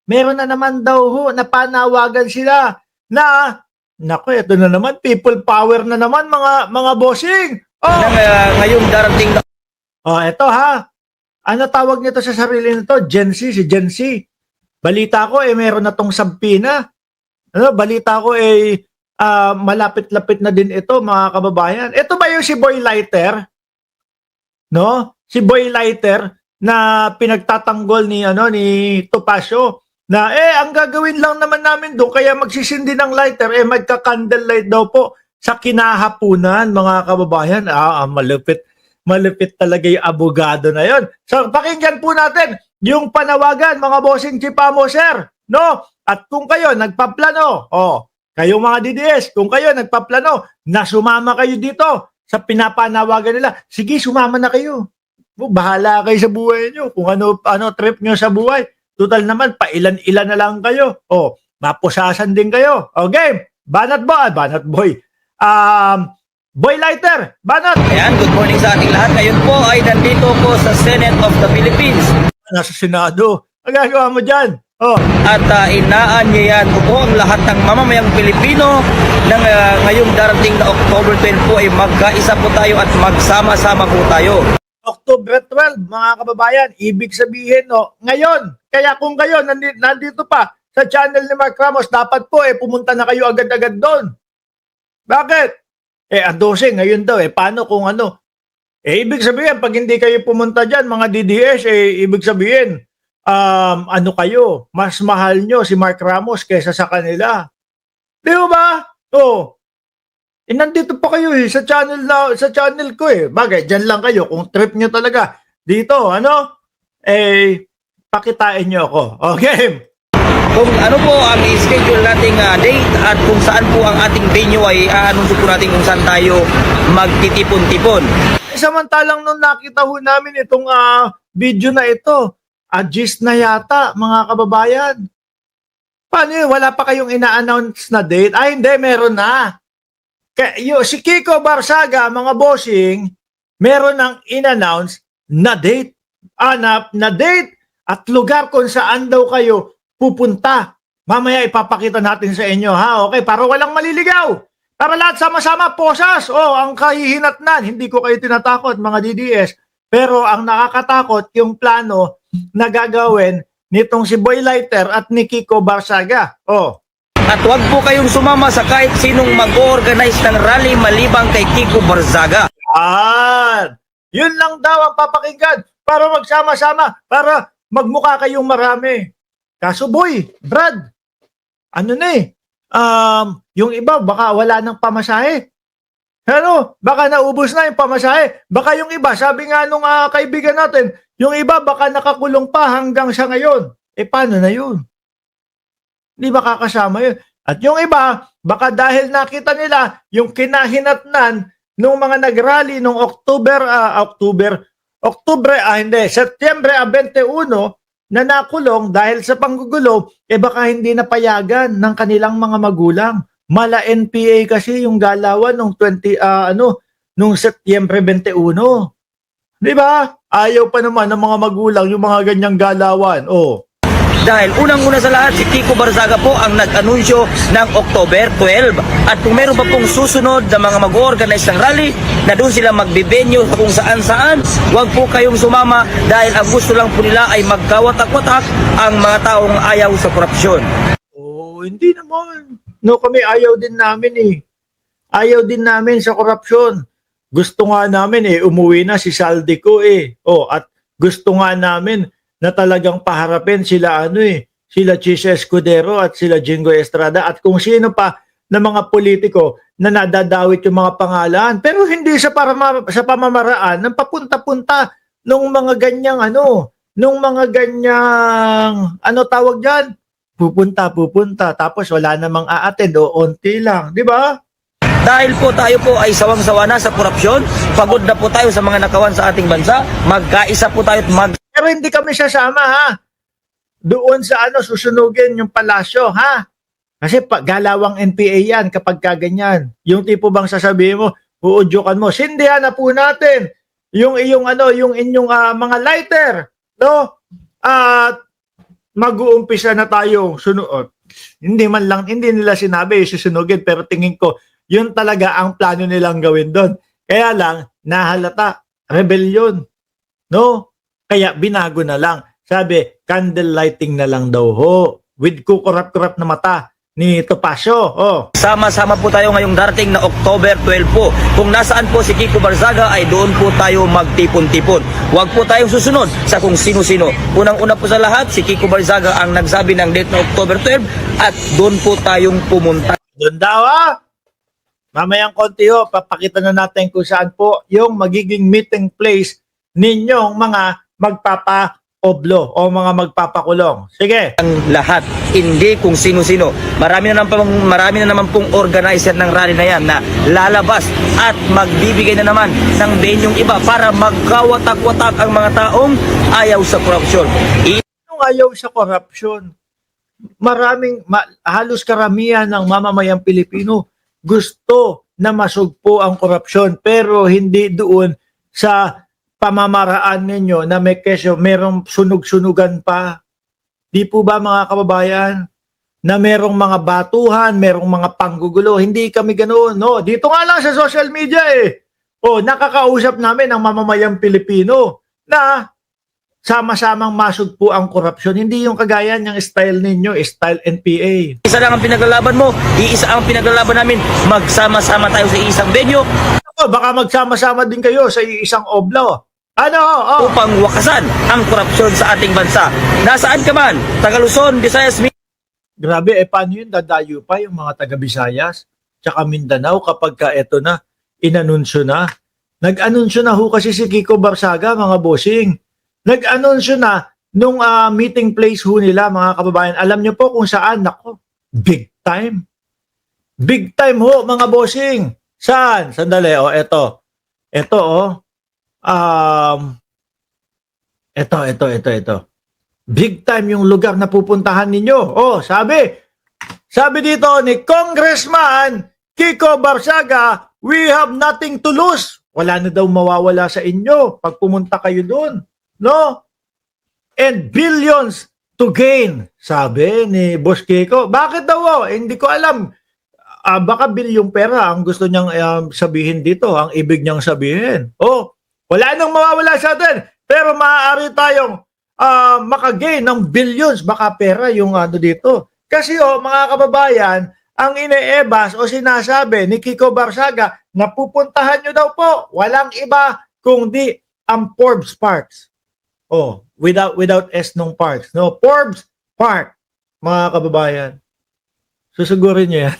meron na naman daw ho na panawagan sila na, naku, ito na naman, people power na naman mga bossing. Oh, Ngayong darating na oh, eto ha. Ano tawag nito sa sarili nito? Gen Z, si Gen Z. Balita ko meron na tong sabpina. Ano, balita ko malapit-lapit na din ito, mga kababayan. Ito ba yung si Boy Lighter? No? Si Boy Lighter na pinagtatanggol ni Topacio na ang gagawin lang naman namin doon kaya magsisindi ng lighter magka-candlelight daw po sa kinahapunan, mga kababayan. Malupit talaga yung abogado na yon. So pakinggan po natin yung panawagan, mga bossing Chipamo, sir. No? At kung kayo nagpaplano, kayong mga DDS, kung kayo nagpaplano na sumama kayo dito sa pinapanawagan nila, sige, sumama na kayo. Bahala kayo sa buhay nyo. Kung ano trip nyo sa buhay. Total naman, pailan-ilan na lang kayo. Mapusasan din kayo. Game. Banat boy. Boy Lighter, banat. Ayan, good morning sa ating lahat. Ngayon po ay nandito po sa Senate of the Philippines. Nasa Senado. Ang gagawa mo dyan? At inaanyayan ko po ang lahat ng mamamayang Pilipino na ngayong darating na October 12 po ay magkaisa po tayo at magsama-sama po tayo. October 12, mga kababayan, ibig sabihin, ngayon, kaya kung kayo nandito pa sa channel ni Mark Ramos, dapat po pumunta na kayo agad-agad doon. Bakit? Ang 12, ngayon daw, paano kung ano? Ibig sabihin, pag hindi kayo pumunta dyan, mga DDS, ibig sabihin, ano kayo, mas mahal nyo si Mark Ramos kaysa sa kanila. Di ba? Nandito pa kayo sa channel ko Bagay, dyan lang kayo. Kung trip nyo talaga dito, pakitain nyo ako. Okay? Kung ano po ang schedule nating date at kung saan po ang ating venue ay aanunsyo po natin kung saan tayo magtitipon-tipon. Samantalang nung nakita ho namin itong video na ito, gist na yata, mga kababayan. Paano yun? Wala pa kayong ina-announce na date? Hindi, meron na. Si Kiko Barsaga, mga bossing, meron ng in-announce na date. Na date at lugar kung saan daw kayo pupunta. Mamaya ipapakita natin sa inyo, ha? Okay, para walang maliligaw. Para lahat sama-sama, posas. Ang kahihinatnan. Hindi ko kayo tinatakot, mga DDS. Pero ang nakakatakot, yung plano na gagawin nitong si Boy Lighter at ni Kiko Barsaga. At huwag po kayong sumama sa kahit sinong mag-organize ng rally malibang kay Kiko Barzaga. Yun lang daw ang papakinggan para magsama-sama, para magmukha kayong marami. Kaso boy, Brad, yung iba baka wala ng pamasahe. Baka naubos na yung pamasahe. Baka yung iba, sabi nga nung kaibigan natin, yung iba baka nakakulong pa hanggang sa ngayon. Paano na yun? Di ba kakasama yun? At yung iba, baka dahil nakita nila yung kinahinatnan nung mga nag-rally nung Setyembre 21 na nakulong dahil sa panggugulo, baka hindi napayagan ng kanilang mga magulang. Mala NPA kasi yung galawan nung nung Setyembre 21. Di ba? Ayaw pa naman ng mga magulang yung mga ganyang galawan. Dahil unang-una sa lahat, si Kiko Barzaga po ang nag-anunsyo ng October 12. At kung meron pa pong susunod na mga mag-organize ng rally, na doon sila magbibenyo kung saan-saan, huwag po kayong sumama dahil ang gusto lang po nila ay magkawatak-watak ang mga taong ayaw sa korupsyon. Hindi naman. Kami ayaw din namin Ayaw din namin sa korupsyon. Gusto nga namin umuwi na si Saldico at gusto nga namin na talagang paharapin sila sila Chis Escudero at sila Jingo Estrada at kung sino pa na mga politiko na nadadawit yung mga pangalan, pero hindi sa pamamaraan ng papunta-punta nung mga ganyang tawag diyan, pupunta tapos wala namang a-attend o onti lang, di ba? Dahil po tayo po ay sawang-sawa na sa korupsyon, pagod na po tayo sa mga nakawan sa ating bansa, magkaisa po tayo at pero hindi kami sasama doon sa susunugin yung palasyo kasi galawang NPA yan kapag kaganyan. Yung tipo bang sasabihin mo, uudyukan mo, sindihan na po natin yung inyong mga lighter, at mag-uumpisa na tayong sunod. Hindi nila sinabi susunugin, pero tingin ko yun talaga ang plano nilang gawin doon. Kaya lang nahalata, rebellion, no? Kaya binago na lang. Sabi, candle lighting na lang daw ho with kukurap-kurap na mata ni Topacio. Oh. Sama-sama po tayo ngayong darating na October 12 po. Kung nasaan po si Kiko Barzaga ay doon po tayo magtipon-tipon. Huwag po tayong susunod sa kung sino-sino. Unang-una po sa lahat, si Kiko Barzaga ang nagsabi ng date na October 12 at doon po tayong pumunta. Doon daw Mamayang konti ho, papakita na natin kung saan po yung magiging meeting place ninyong mga magpapa-oblo o mga magpapakulong. Sige. Ang lahat, hindi kung sino-sino. Marami na naman pong organizer ng rally na yan na lalabas at magbibigay na naman ng benyong iba para magkawatak-watak ang mga taong ayaw sa korupsyon. Yung ayaw sa korupsyon, halos karamihan ng mamamayang Pilipino gusto na masugpo ang korupsyon, pero hindi doon sa pamamaraan ninyo na may kesyo, merong sunog-sunugan pa. Di po ba mga kababayan? Na merong mga batuhan, merong mga panggugulo. Hindi kami ganoon, no? Dito nga lang sa social media nakakausap namin ang mamamayang Pilipino na sama-samang masugpo ang korupsyon. Hindi yung kagaya ng style ninyo, style NPA. Isa lang ang pinaglalaban mo, iisa ang pinaglalaban namin. Magsama-sama tayo sa isang venue Baka magsama-sama din kayo sa isang oblo. upang wakasan ang korupsyon sa ating bansa. Nasaan ka man, taga Luzon, Visayas, Grabe, paano yun? Dadayo pa yung mga taga-Visayas tsaka Mindanao kapag ka eto na, inanunsyo na. Nag-anunsyo na ho kasi si Kiko Barzaga, mga bossing. Nag-anunsyo na nung meeting place ho nila, mga kababayan. Alam nyo po kung saan? Nako, big time. Big time ho, mga bossing. Saan? Sandali, eto. Ito, ito. Big time yung lugar na pupuntahan ninyo. Sabi dito ni Congressman Kiko Barzaga, we have nothing to lose. Wala na daw mawawala sa inyo pag pumunta kayo doon. No? And billions to gain, sabi ni Boss Kiko. Bakit daw? Hindi ko alam. Baka bilyong pera ang gusto niyang sabihin dito, ang ibig niyang sabihin. Wala nang mawawala sa atin, pero maaari tayong makagain ng billions, baka pera yung dito. Kasi mga kababayan, ang ine-ebas o sinasabi ni Kiko Barzaga na pupuntahan nyo daw po, walang iba kundi ang Forbes Parks. Without S nung parks. No, Forbes Park, mga kababayan. Susugurin nyo yan.